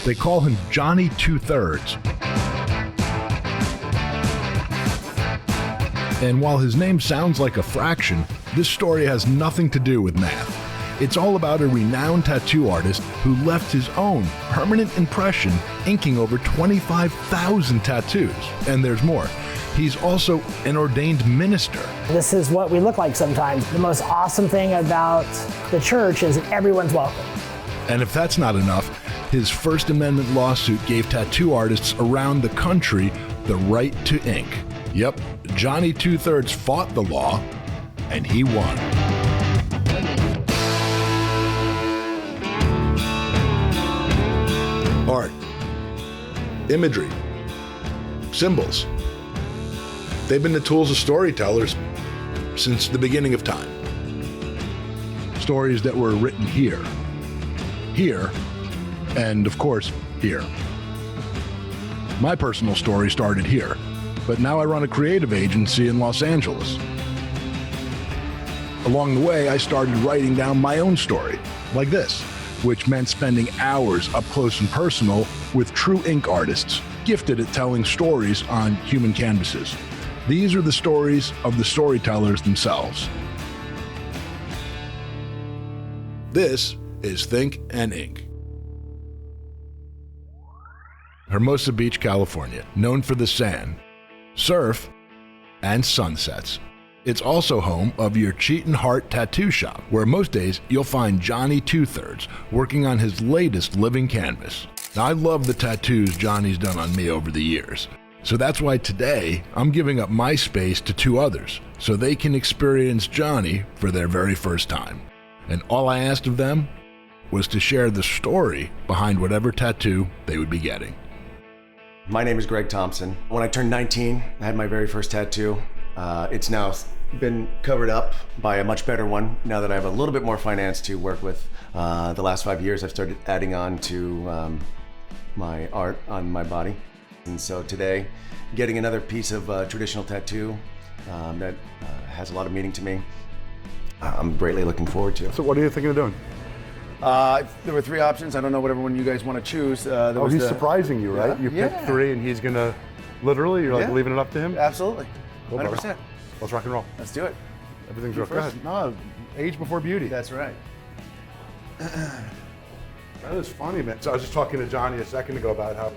They call him Johnny 2/3. And while his name sounds like a fraction, this story has nothing to do with math. It's all about a renowned tattoo artist who left his own permanent impression, inking over 25,000 tattoos. And there's more. He's also an ordained minister. This is what we look like sometimes. The most awesome thing about the church is that everyone's welcome. And if that's not enough, his First Amendment lawsuit gave tattoo artists around the country the right to ink. Yep, Johnny 2/3 fought the law, and he won. Art, imagery, symbols. They've been the tools of storytellers since the beginning of time. Stories that were written here, and of course, here. My personal story started here, but now I run a creative agency in Los Angeles. Along the way, I started writing down my own story, like this, which meant spending hours up close and personal with true ink artists, gifted at telling stories on human canvases. These are the stories of the storytellers themselves. This is Think and Ink. Hermosa Beach, California, known for the sand, surf, and sunsets. It's also home of your Cheatin' Heart tattoo shop, where most days you'll find Johnny 2/3 working on his latest living canvas. Now, I love the tattoos Johnny's done on me over the years. So that's why today I'm giving up my space to two others so they can experience Johnny for their very first time. And all I asked of them was to share the story behind whatever tattoo they would be getting. My name is Greg Thompson. When I turned 19, I had my very first tattoo. It's now been covered up by a much better one now that I have a little bit more finance to work with. The last 5 years I've started adding on to my art on my body. And so today, getting another piece of traditional tattoo that has a lot of meaning to me, I'm greatly looking forward to. So what are you thinking of doing? There were three options. I don't know whatever one you guys want to choose. He's surprising you, right? Yeah. You picked three and he's gonna, literally, you're like leaving it up to him? Absolutely, Cool, 100%. Let's rock and roll. Let's do it. Everything's You real. Go first. ahead. No, age before beauty. That's right. That is funny, man. So I was just talking to Johnny a second ago about how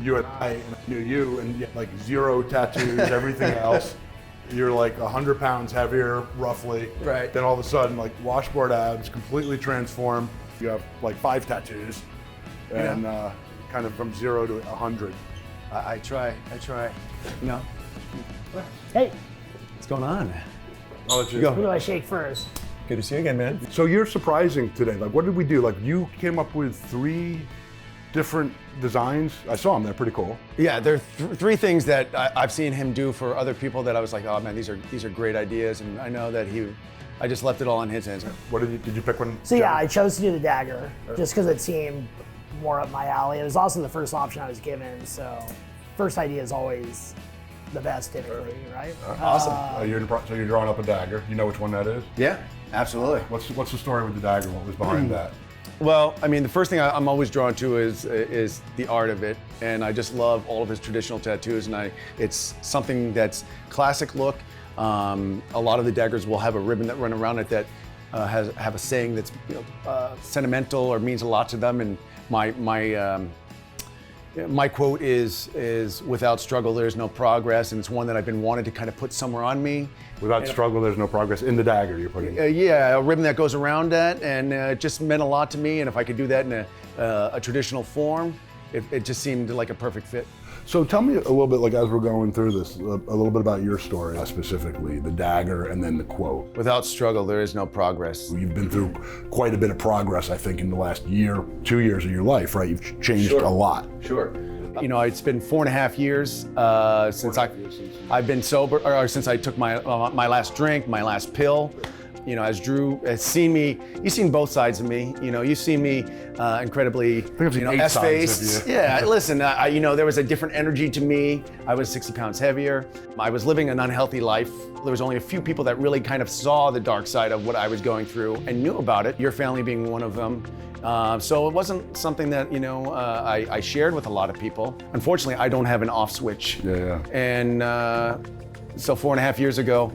you and I knew you and you had like zero tattoos, everything else. You're like 100 pounds heavier, roughly. Right. Then all of a sudden, like washboard abs, completely transformed. You have like 5 tattoos, and kind of from 0 to 100. I try. No. Hey, What's going on? I'll let you who do I shake first? Good to see you again, man. So you're surprising today. Like, what did we do? Like, you came up with 3 different designs. I saw them. They're pretty cool. Yeah, there are three things that I've seen him do for other people that I was like, oh man, these are great ideas, and I know that I just left it all in his hands. What did you pick one? So yeah, I chose to do the dagger just because it seemed more up my alley. It was also the first option I was given, so first idea is always the best typically, right? Awesome. So you're drawing up a dagger. You know which one that is? Yeah, absolutely. What's the story with the dagger? What was behind that? Well, I mean, the first thing I'm always drawn to is the art of it, and I just love all of his traditional tattoos, and it's something that's classic look. A lot of the daggers will have a ribbon that run around it that have a saying that's sentimental or means a lot to them, and my quote is without struggle there's no progress, and it's one that I've been wanting to kind of put somewhere on me. Without struggle, there's no progress. In the dagger, you're putting. Yeah, a ribbon that goes around that, and it just meant a lot to me. And if I could do that in a traditional form, it just seemed like a perfect fit. So tell me a little bit, like as we're going through this, a little bit about your story, specifically the dagger and then the quote. Without struggle, there is no progress. You've been through quite a bit of progress, I think, in the last year, 2 years of your life, right? You've changed a lot. Sure. You know, it's been 4.5 years since I've been sober, or since I took my last drink, my last pill. You know, as Drew has seen me, you've seen both sides of me. You know, you've seen me incredibly, I've seen 8 sides of S-faced. you. Yeah, listen, you know, there was a different energy to me. I was 60 pounds heavier. I was living an unhealthy life. There was only a few people that really kind of saw the dark side of what I was going through and knew about it, your family being one of them. So it wasn't something that, you know, I shared with a lot of people. Unfortunately, I don't have an off switch. Yeah. And so 4.5 years ago,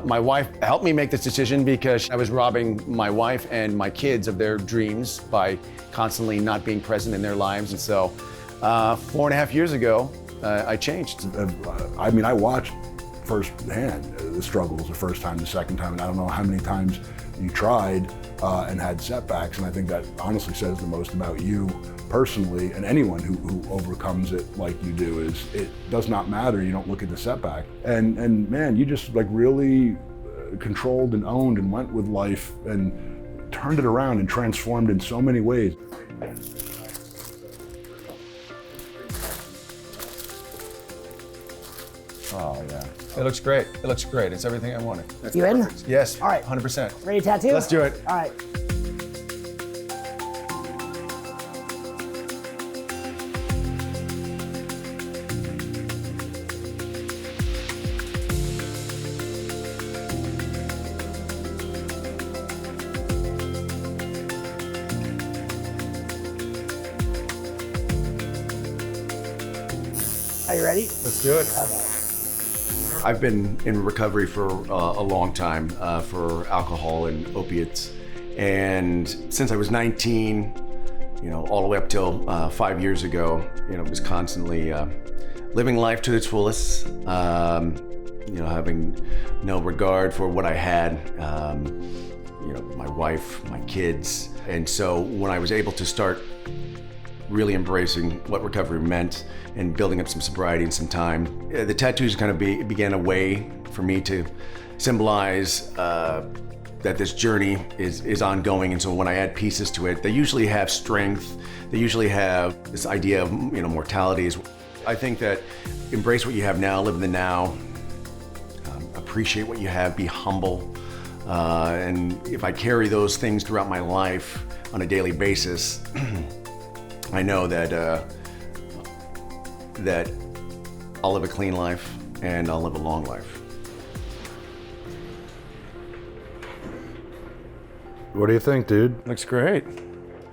my wife helped me make this decision because I was robbing my wife and my kids of their dreams by constantly not being present in their lives. And so 4.5 years ago, I changed. I mean, I watched firsthand the struggles the first time, the second time, and I don't know how many times you tried and had setbacks, and I think that honestly says the most about you personally, and anyone who overcomes it like you do. Is it does not matter, you don't look at the setback, and man, you just like really controlled and owned and went with life and turned it around and transformed in so many ways. Oh yeah. It looks great. It looks great. It's everything I wanted. That's You in? perfect. Yes. All right. 100%. Ready to tattoo? Let's do it. All right. Are you ready? Let's do it. Okay. I've been in recovery for a long time for alcohol and opiates. And since I was 19, you know, all the way up till 5 years ago, you know, was constantly living life to its fullest, you know, having no regard for what I had, you know, my wife, my kids. And so when I was able to start really embracing what recovery meant and building up some sobriety and some time, the tattoos kind of began a way for me to symbolize that this journey is ongoing. And so when I add pieces to it, they usually have strength. They usually have this idea of, you know, mortality. I think that embrace what you have now, live in the now, appreciate what you have, be humble. And if I carry those things throughout my life on a daily basis, I know that that I'll live a clean life and I'll live a long life. What do you think, dude? Looks great.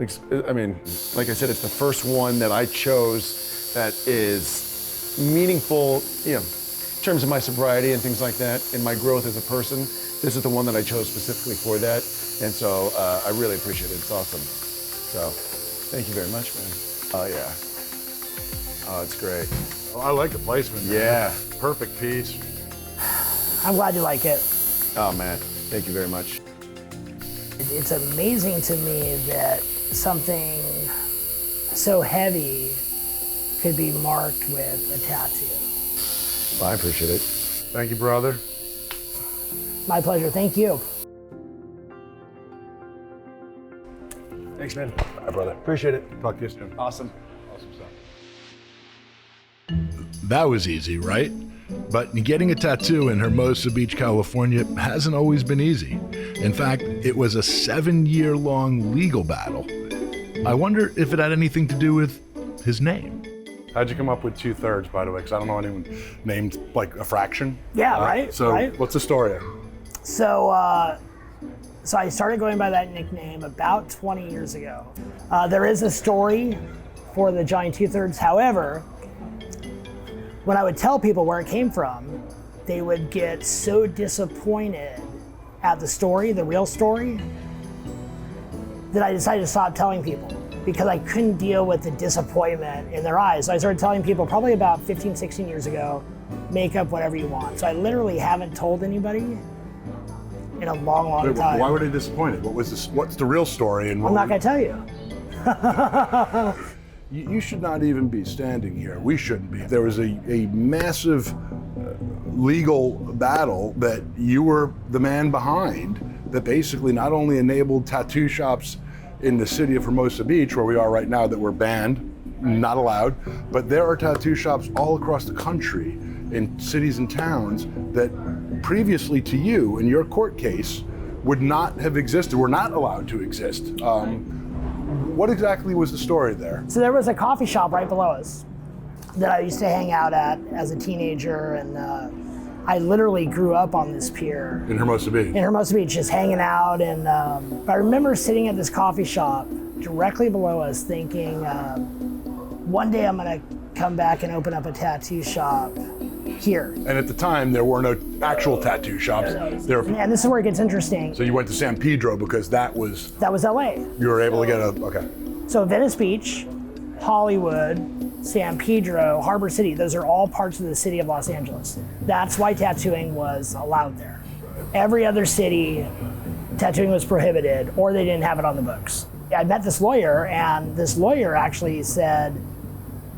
I mean, like I said, it's the first one that I chose that is meaningful, you know, in terms of my sobriety and things like that, and my growth as a person. This is the one that I chose specifically for that, and so I really appreciate it. It's awesome. So, thank you very much, man. Oh yeah. Oh, it's great. Oh, I like the placement. Man. Yeah. Perfect piece. I'm glad you like it. Oh man, thank you very much. It's amazing to me that something so heavy could be marked with a tattoo. Well, I appreciate it. Thank you, brother. My pleasure. Thank you. Thanks, man. Bye, brother. Appreciate it. Talk to you soon. Awesome. Awesome stuff. That was easy, right? But getting a tattoo in Hermosa Beach, California hasn't always been easy. In fact, it was a 7-year-long legal battle. I wonder if it had anything to do with his name. How'd you come up with 2/3, by the way? Because I don't know anyone named like a fraction. Yeah, right. So right. what's the story? So I started going by that nickname about 20 years ago. There is a story for the giant 2/3. However, when I would tell people where it came from, they would get so disappointed at the story, the real story, that I decided to stop telling people because I couldn't deal with the disappointment in their eyes. So I started telling people probably about 15, 16 years ago, make up whatever you want. So I literally haven't told anybody in a long, long time. Why were they disappointed? What's the real story? And I'm not gonna tell you. You should not even be standing here. We shouldn't be. There was a massive legal battle that you were the man behind that basically not only enabled tattoo shops in the city of Hermosa Beach, where we are right now, that were banned, not allowed, but there are tattoo shops all across the country in cities and towns that previously to you in your court case would not have existed, were not allowed to exist. What exactly was the story there? So there was a coffee shop right below us that I used to hang out at as a teenager, and I literally grew up on this pier. In Hermosa Beach? In Hermosa Beach, just hanging out. And I remember sitting at this coffee shop directly below us thinking, one day I'm gonna come back and open up a tattoo shop here. And at the time, there were no actual tattoo shops. And this is where it gets interesting. So you went to San Pedro because that was LA. You were able to get okay. So Venice Beach, Hollywood, San Pedro, Harbor City, those are all parts of the city of Los Angeles. That's why tattooing was allowed there. Every other city, tattooing was prohibited, or they didn't have it on the books. I met this lawyer, and this lawyer actually said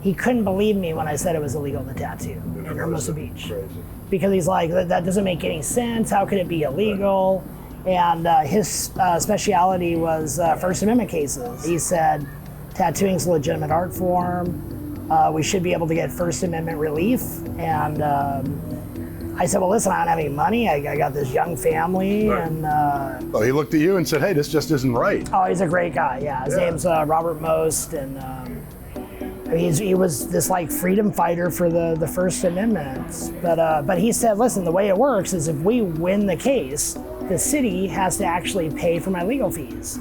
he couldn't believe me when I said it was illegal to tattoo in Hermosa Beach. Crazy. Because he's like, that doesn't make any sense. How could it be illegal? And his speciality was First Amendment cases. He said, tattooing's a legitimate art form. We should be able to get First Amendment relief. And I said, well, listen, I don't have any money. I got this young family. Right. And Well, he looked at you and said, hey, this just isn't right. oh, he's a great guy. Yeah, his name's Robert Most. And he was this like freedom fighter for the First Amendment. But he said, listen, the way it works is if we win the case, the city has to actually pay for my legal fees.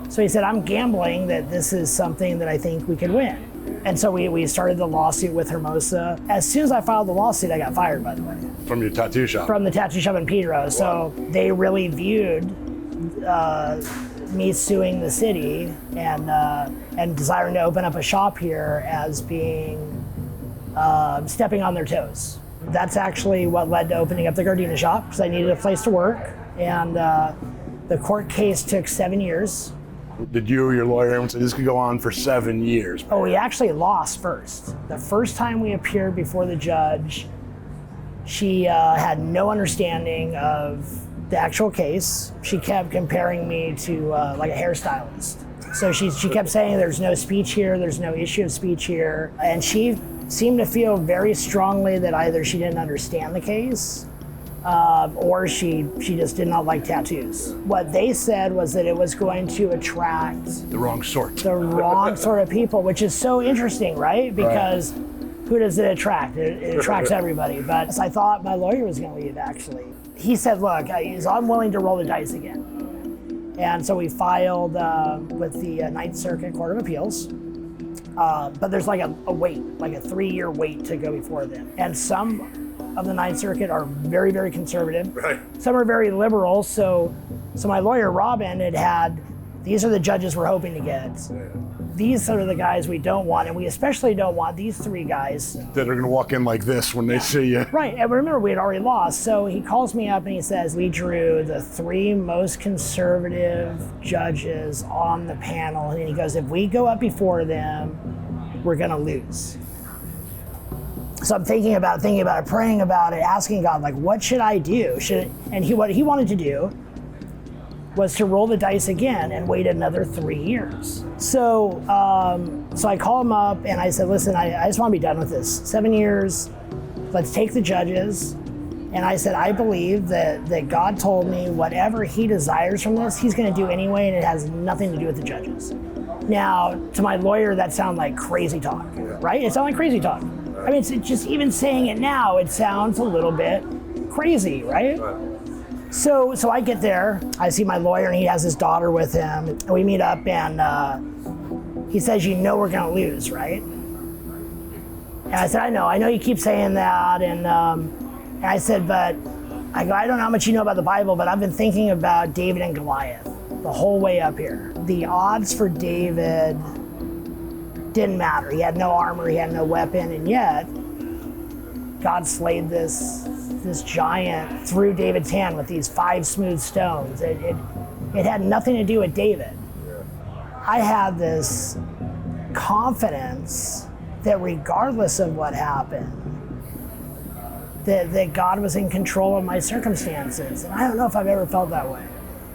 So he said, I'm gambling that this is something that I think we could win. And so we started the lawsuit with Hermosa. As soon as I filed the lawsuit, I got fired, by the way. From your tattoo shop? From the tattoo shop in Pedro. Wow. So they really viewed me suing the city and desiring to open up a shop here as being stepping on their toes. That's actually what led to opening up the Gardena shop, because I needed a place to work. And the court case took 7 years. Did you or your lawyer say this could go on for 7 years? Oh, we actually lost first. The first time we appeared before the judge, she had no understanding of the actual case. She kept comparing me to like a hairstylist. So she kept saying there's no speech here, there's no issue of speech here. And she seemed to feel very strongly that either she didn't understand the case or she just did not like tattoos. What they said was that it was going to attract the wrong sort. The wrong sort of people, which is so interesting, right? Because who does it attract? It attracts everybody. But I thought my lawyer was going to leave, actually. He said, look, I'm willing to roll the dice again. And so we filed with the Ninth Circuit Court of Appeals. But there's like a wait, like a 3-year wait to go before them. And some of the Ninth Circuit are very, very conservative. Right. Some are very liberal. So my lawyer, Robin, had these are the judges we're hoping to get. Yeah. These are the guys we don't want, and we especially don't want these 3 guys. That are gonna walk in like this when they see you. Right, and remember we had already lost. So he calls me up and he says, we drew the 3 most conservative judges on the panel. And he goes, if we go up before them, we're gonna lose. So I'm thinking about it, praying about it, asking God, like, what should I do? What he wanted to do was to roll the dice again and wait another 3 years. So I call him up and I said, listen, I just want to be done with this. 7 years, let's take the judges. And I said, I believe that God told me whatever he desires from this, he's going to do anyway, and it has nothing to do with the judges. Now, to my lawyer, that sounded like crazy talk, right? It sounded like crazy talk. I mean, it's just even saying it now, it sounds a little bit crazy, right? So I get there, I see my lawyer, and he has his daughter with him, and we meet up, and he says, you know we're gonna lose, right? And I said, I know you keep saying that, and I said, but I don't know how much you know about the Bible, but I've been thinking about David and Goliath the whole way up here. The odds for David didn't matter. He had no armor, he had no weapon, and yet God slayed this giant through David's hand with these 5 smooth stones. It had nothing to do with David. I had this confidence that regardless of what happened, that God was in control of my circumstances. And I don't know if I've ever felt that way.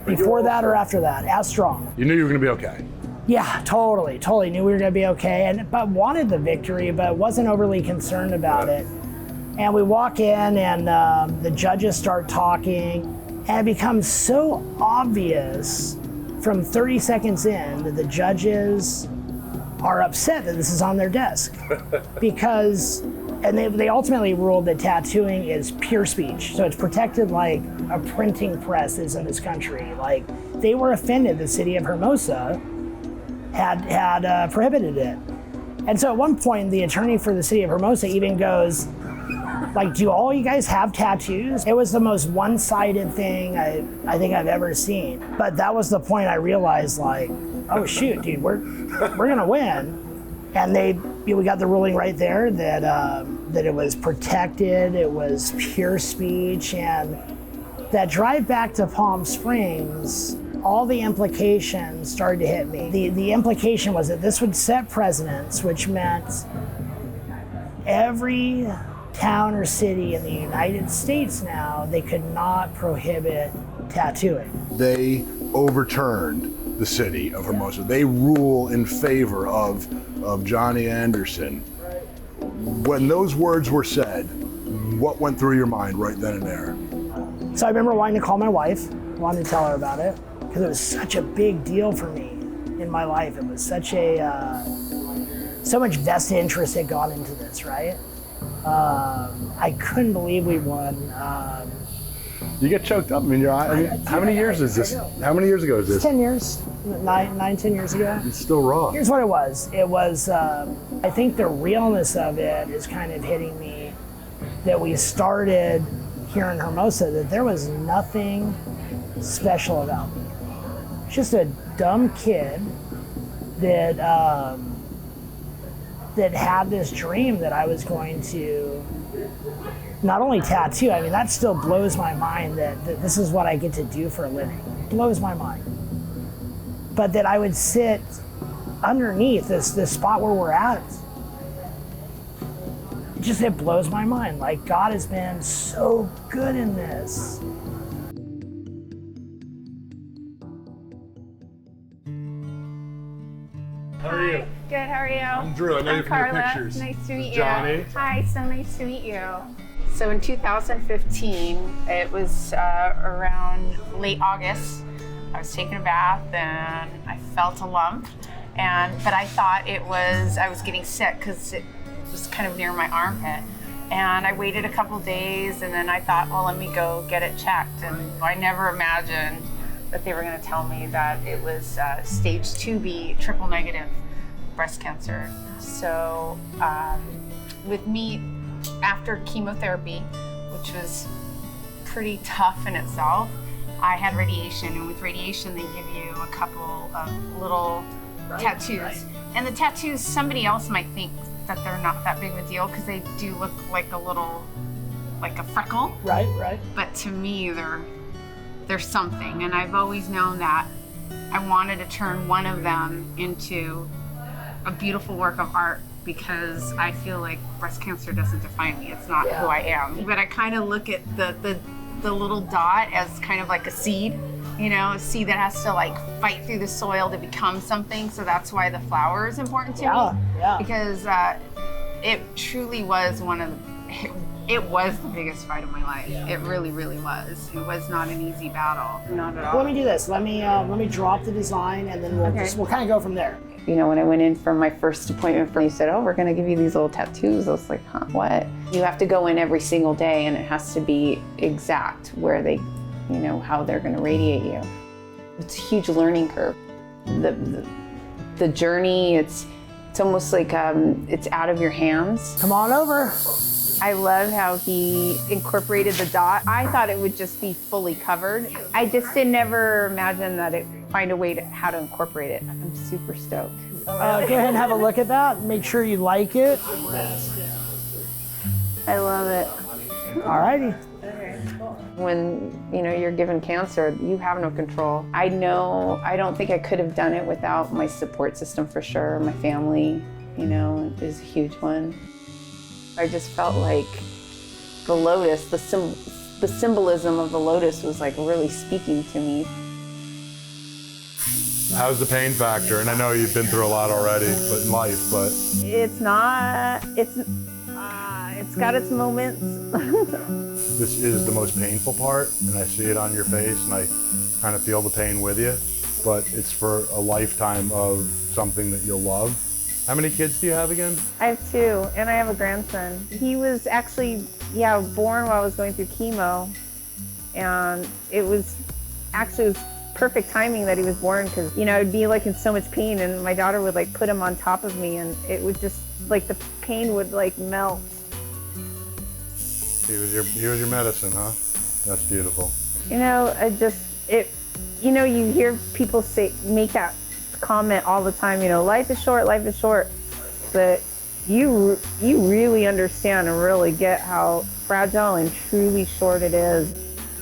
Before that or after that, as strong. You knew you were gonna be okay. Yeah, totally knew we were gonna be okay, but wanted the victory, but wasn't overly concerned about it. And we walk in and the judges start talking, And it becomes so obvious from 30 seconds in that the judges are upset that this is on their desk. Because, and they ultimately ruled that tattooing is pure speech. So it's protected like a printing press is in this country. Like, they were offended the city of Hermosa had prohibited it. And so at one point, the attorney for the city of Hermosa even goes, like, do all you guys have tattoos? It was the most one-sided thing I think I've ever seen. But that was the point I realized, like, oh shoot, dude, we're gonna win. And we got the ruling right there that it was protected, it was pure speech, and that drive back to Palm Springs, all the implications started to hit me. The implication was that this would set precedents, which meant every town or city in the United States now, they could not prohibit tattooing. They overturned the city of Hermosa. They rule in favor of Johnny Anderson. When those words were said, what went through your mind right then and there? So I remember wanting to call my wife, wanting to tell her about it, because it was such a big deal for me in my life. It was such so much vested interest had gone into this, right? I couldn't believe we won. You get choked up in your eye. I mean, how many years is this? How many years ago is this? 10 years, 10 years ago. It's still raw. Here's what it was. It was, I think the realness of it is kind of hitting me, that we started here in Hermosa, that there was nothing special about me. Just a dumb kid that that had this dream that I was going to not only tattoo, I mean, that still blows my mind that this is what I get to do for a living. It blows my mind. But that I would sit underneath this spot where we're at, it blows my mind. Like, God has been so good in this. How are you? Good, how are you? I'm Drew. I know you from your Carla. pictures. Nice to meet you. Johnny. Hi, so nice to meet you. So in 2015, it was around late August. I was taking a bath and I felt a lump, but I thought I was getting sick because it was kind of near my armpit. And I waited a couple days, and then I thought, well, let me go get it checked. And I never imagined that they were going to tell me that it was stage 2B, triple negative breast cancer. So with me, after chemotherapy, which was pretty tough in itself, I had radiation. And with radiation, they give you a couple of little tattoos. Right. And the tattoos, somebody else might think that they're not that big of a deal because they do look like like a freckle. Right, right. But to me, they're something. And I've always known that I wanted to turn one of them into a beautiful work of art, because I feel like breast cancer doesn't define me. It's not who I am. But I kind of look at the little dot as kind of like a seed, a seed that has to like fight through the soil to become something. So that's why the flower is important to me. Yeah. Because it truly was it was the biggest fight of my life. Yeah. It really, really was. It was not an easy battle. Not at all. Let me do this. Let me drop the design, and then we'll kind of go from there. When I went in for my first appointment, you said, oh, we're going to give you these little tattoos. I was like, huh, what? You have to go in every single day, and it has to be exact where they, how they're going to radiate you. It's a huge learning curve. The journey, it's almost like it's out of your hands. Come on over. I love how he incorporated the dot. I thought it would just be fully covered. I just did never imagine that it find a way how to incorporate it. I'm super stoked. Go ahead and have a look at that. Make sure you like it. I love it. All righty. When you're given cancer, you have no control. I don't think I could have done it without my support system, for sure. My family, is a huge one. I just felt like the lotus, the symbolism of the lotus was like really speaking to me. How's the pain factor? And I know you've been through a lot already, but in life, but It's It's got its moments. This is the most painful part, and I see it on your face, and I kind of feel the pain with you, but it's for a lifetime of something that you'll love. How many kids do you have again? I have 2, and I have a grandson. He was actually, born while I was going through chemo, and it was perfect timing that he was born, because, I'd be like in so much pain, and my daughter would like put him on top of me, and it would just, like the pain would like melt. He was your medicine, huh? That's beautiful. You hear people make that comment all the time, life is short, but you really understand and really get how fragile and truly short it is.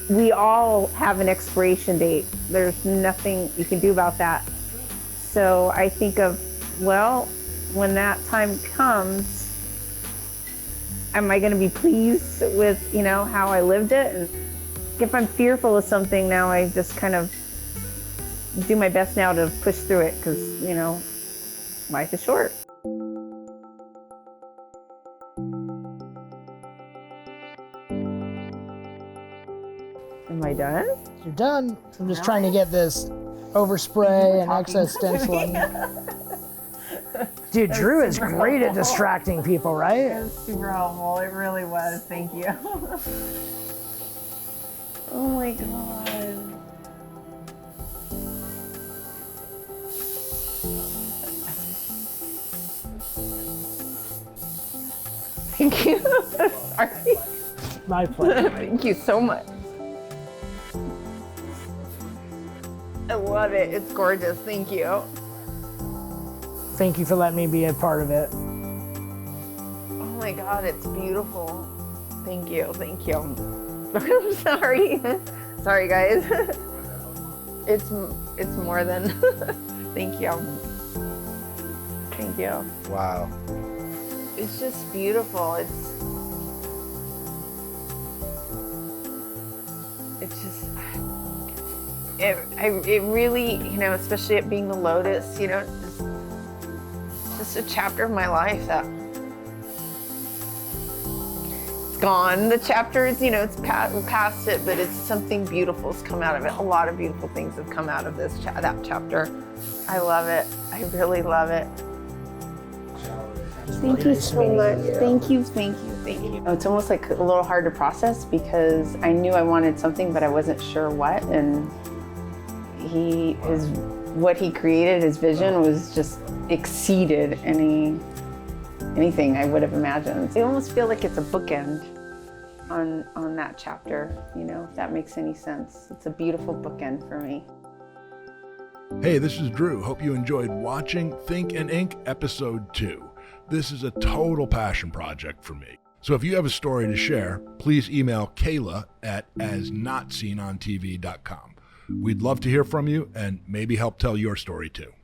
We all have an expiration date. There's nothing you can do about that. So I think of, when that time comes, am I going to be pleased with, how I lived it? And if I'm fearful of something now, I just kind of do my best now to push through it, because, life is short. Am I done? You're done. I'm just trying to get this overspray and excess stenciling. Dude, Drew is great at distracting people, right? It was super helpful. It really was. Thank you. Oh my God. Thank you. Sorry. My pleasure. Thank you so much. I love it. It's gorgeous. Thank you. Thank you for letting me be a part of it. Oh my God, it's beautiful. Thank you. Thank you. I'm sorry. Sorry, guys. It's more than. Thank you. Thank you. Wow. It's just beautiful. It's just, it really, especially it being the lotus, just a chapter of my life that it's gone. The chapter is, it's past it, but it's something beautiful's come out of it. A lot of beautiful things have come out of that chapter. I love it. I really love it. Thank you so much. Thank you. It's almost like a little hard to process, because I knew I wanted something, but I wasn't sure what. And what he created, his vision was just exceeded anything I would have imagined. I almost feel like it's a bookend on that chapter, if that makes any sense. It's a beautiful bookend for me. Hey, this is Drew. Hope you enjoyed watching Think and Ink Episode 2. This is a total passion project for me. So if you have a story to share, please email Kayla at asnotseenontv.com. We'd love to hear from you and maybe help tell your story too.